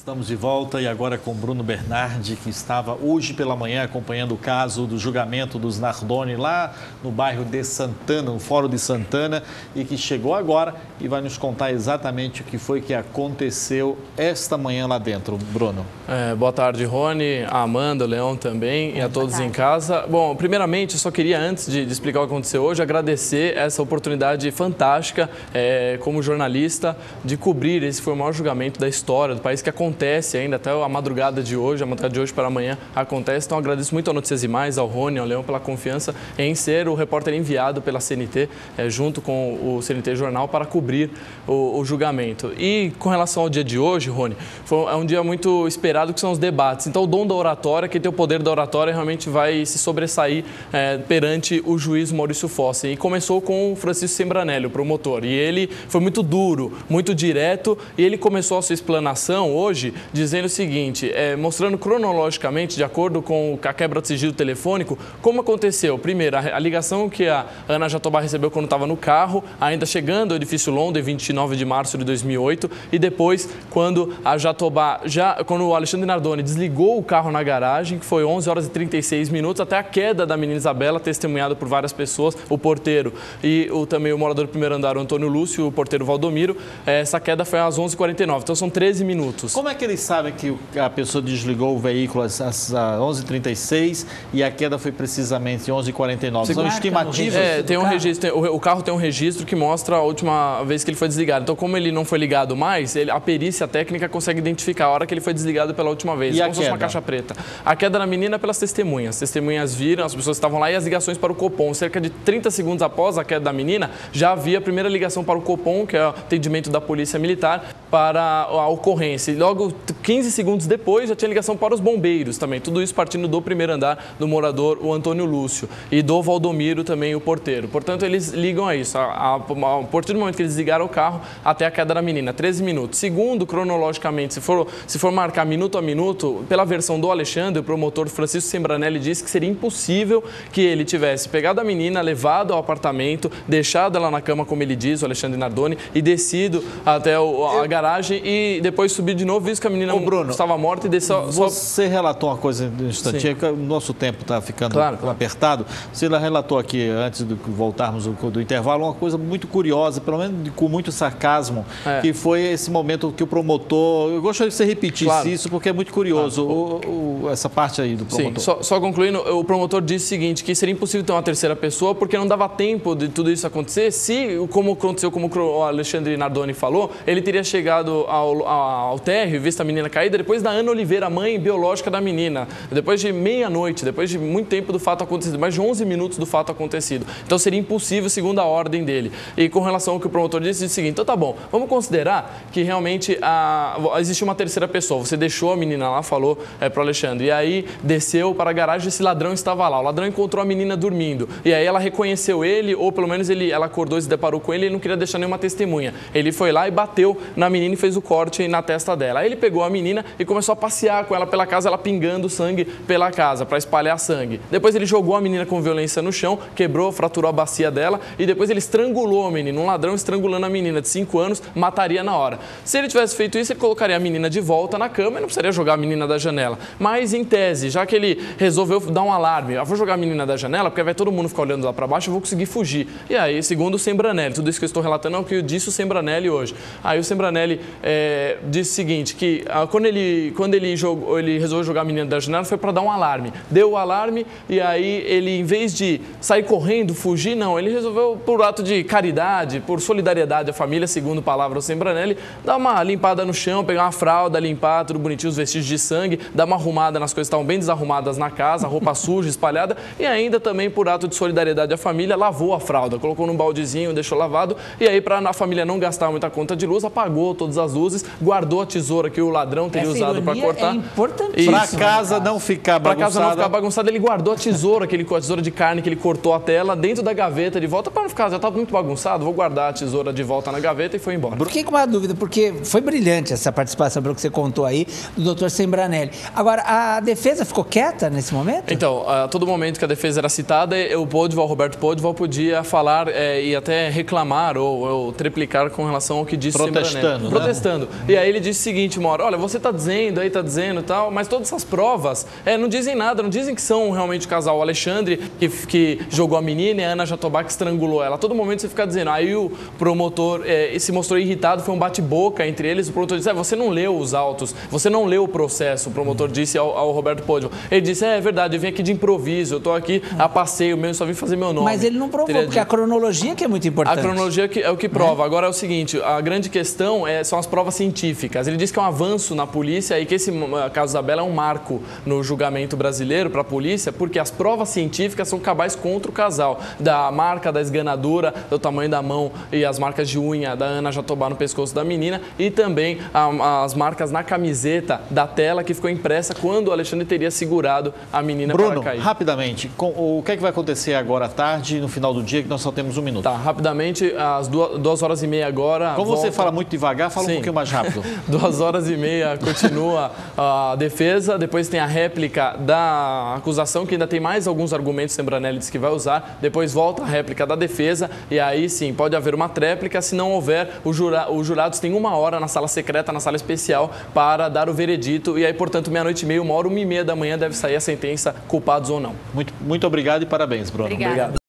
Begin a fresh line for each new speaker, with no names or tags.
Estamos de volta e agora com Bruno Bernardi, que estava hoje pela manhã acompanhando o caso do julgamento dos Nardoni lá no bairro de Santana, no Fórum de Santana, e que chegou agora e vai nos contar exatamente o que foi que aconteceu esta manhã lá dentro. Bruno.
Boa tarde, Rony, a Amanda, o Leão também e a todos em casa. Bom, primeiramente, eu só queria, antes de explicar o que aconteceu hoje, agradecer essa oportunidade fantástica como jornalista de cobrir esse foi o maior julgamento da história do país, que acontece ainda até a madrugada de hoje para amanhã acontece. Então agradeço muito ao Notícias e Mais, ao Rony, ao Leão pela confiança em ser o repórter enviado pela CNT, junto com o CNT Jornal, para cobrir o julgamento. E com relação ao dia de hoje, Rony, é um dia muito esperado, que são os debates. Então o dom da oratória, quem tem o poder da oratória, realmente vai se sobressair perante o juiz Maurício Fossi. E começou com o Francisco Sembranelli, o promotor. E ele foi muito duro, muito direto, e ele começou a sua explanação hoje dizendo o seguinte, mostrando cronologicamente, de acordo com a quebra de sigilo telefônico, como aconteceu. Primeiro, a ligação que a Ana Jatobá recebeu quando estava no carro, ainda chegando ao edifício Londres, 29 de março de 2008, e depois, quando a Jatobá, quando o Alexandre Nardoni desligou o carro na garagem, que foi 11 horas e 36 minutos, até a queda da menina Isabela, testemunhada por várias pessoas, o porteiro e também o morador do primeiro andar, o Antônio Lúcio, o porteiro Valdomiro. Essa queda foi às 11h49, então são 13 minutos.
Como é que eles sabem que a pessoa desligou o veículo às 11h36 e a queda foi precisamente 11h49? São estimativas?
Tem um registro, o carro tem um registro que mostra a última vez que ele foi desligado. Então, como ele não foi ligado mais, a perícia técnica consegue identificar a hora que ele foi desligado pela última vez.
E
como se fosse uma caixa preta. A queda da menina é pelas testemunhas. As testemunhas viram, as pessoas estavam lá, e as ligações para o Copom. Cerca de 30 segundos após a queda da menina, já havia a primeira ligação para o Copom, que é o atendimento da Polícia Militar, para a ocorrência. E logo 15 segundos depois já tinha ligação para os bombeiros também. Tudo isso partindo do primeiro andar do morador, o Antônio Lúcio, e do Valdomiro também, o porteiro. Portanto, eles ligam a isso. A partir do momento que eles ligaram o carro até a queda da menina, 13 minutos. Segundo, cronologicamente, se for marcar minuto a minuto, pela versão do Alexandre, o promotor Francisco Sembranelli disse que seria impossível que ele tivesse pegado a menina, levado ao apartamento, deixado ela na cama, como ele diz, o Alexandre Nardoni, e descido até a garagem e depois subir de novo, visto que a menina estava morta e desceu.
Você relatou uma coisa no instantinho, que o nosso tempo está ficando apertado. Você relatou aqui, antes de voltarmos do intervalo, uma coisa muito curiosa, pelo menos com muito sarcasmo, que foi esse momento que o promotor... Eu gostaria que você repetisse isso, porque é muito curioso, essa parte aí do promotor.
Sim, só concluindo, o promotor disse o seguinte, que seria impossível ter uma terceira pessoa, porque não dava tempo de tudo isso acontecer. Como aconteceu, como o Alexandre Nardoni falou, ele teria chegado ao térreo e visto a menina caída depois da Ana Oliveira, mãe biológica da menina, depois de meia-noite, depois de muito tempo do fato acontecido, mais de 11 minutos do fato acontecido. Então seria impossível, segundo a ordem dele. E com relação ao que o promotor disse o seguinte, então tá bom, vamos considerar que realmente existe uma terceira pessoa. Você deixou a menina lá, falou para o Alexandre, e aí desceu para a garagem, esse ladrão estava lá. O ladrão encontrou a menina dormindo, e aí ela reconheceu ele, ou pelo menos ela acordou e se deparou com ele, e não queria deixar nenhuma testemunha. Ele foi lá e bateu na menina e fez o corte na testa dela. Aí ele pegou a menina e começou a passear com ela pela casa, ela pingando sangue pela casa, para espalhar sangue. Depois ele jogou a menina com violência no chão, quebrou, fraturou a bacia dela, e depois ele estrangulou a menina. Um ladrão estrangulando a menina de 5 anos, mataria na hora. Se ele tivesse feito isso, ele colocaria a menina de volta na cama e não precisaria jogar a menina da janela. Mas, em tese, já que ele resolveu dar um alarme, eu vou jogar a menina da janela, porque vai todo mundo ficar olhando lá para baixo, eu vou conseguir fugir. E aí, segundo o Sembranelli, tudo isso que eu estou relatando é o que disse o Sembranelli hoje. Aí o Sembranelli disse o seguinte, que quando ele resolveu jogar a menina da janela, foi para dar um alarme. Deu o alarme e aí ele, em vez de sair correndo, fugir, não, ele resolveu, por ato de caridade, por solidariedade à família, segundo palavra do Sembranelli, dar uma limpada no chão, pegar uma fralda, limpar tudo bonitinho, os vestígios de sangue, dar uma arrumada nas coisas que estavam bem desarrumadas na casa, roupa suja, espalhada, e ainda também, por ato de solidariedade à família, lavou a fralda, colocou num baldezinho, deixou lavado, e aí, para a família não gastar muita conta de luz, apagou todas as luzes, guardou a tesoura que o ladrão teria usado para cortar.
É importantíssimo.
Para casa não ficar bagunçada.
Para casa não ficar bagunçada, ele guardou a tesoura, a tesoura de carne que ele cortou até ela dentro da gaveta de volta, para não ficar, já estava muito bagunçado, vou guardar a tesoura de volta na gaveta e foi embora.
Fiquei com uma dúvida, porque foi brilhante essa participação, pelo que você contou aí, do Dr. Sembranelli. Agora, a defesa ficou quieta nesse momento?
Então, a todo momento que a defesa era citada, o Roberto Podival podia falar e até reclamar ou triplicar com relação ao que disse Sembranelli. Protestando. E aí ele disse o seguinte, seguinte uma hora, olha, você está dizendo e tal, mas todas essas provas não dizem nada, não dizem que são realmente o casal. O Alexandre que jogou a menina e a Ana Jatobá que estrangulou ela. A todo momento você fica dizendo, aí o promotor se mostrou irritado, foi um bate-boca entre eles, o promotor disse, você não leu os autos, você não leu o processo, o promotor disse ao Roberto Podilon. Ele disse, é verdade, eu vim aqui de improviso, eu estou aqui a passeio mesmo, só vim fazer meu nome.
Mas ele não provou, porque a cronologia que é muito importante.
A cronologia é o que prova. Agora é o seguinte, a grande questão são as provas científicas. Ele diz que é um avanço na polícia e que esse caso da Bela é um marco no julgamento brasileiro para a polícia, porque as provas científicas são cabais contra o casal. Da marca da esganadura, do tamanho da mão e as marcas de unha da Ana Jatobá no pescoço da menina e também as marcas na camiseta da tela que ficou impressa quando o Alexandre teria segurado a menina para cair.
Bruno, rapidamente, o que é que vai acontecer agora à tarde, no final do dia, que nós só temos 1 minuto?
Tá, rapidamente, às 2h30 agora...
Como você fala muito devagar, fala um pouquinho mais rápido.
2h30 continua a defesa, depois tem a réplica da acusação, que ainda tem mais alguns argumentos que Sembranelli disse que vai usar, depois volta a réplica da defesa e aí sim, pode haver uma tréplica, se não houver, os jurados têm 1 hora na sala secreta, na sala especial, para dar o veredito e aí, portanto, 00h30, 1h, 1h30 da manhã deve sair a sentença, culpados ou não.
Muito obrigado e parabéns, Bruno.
Obrigado.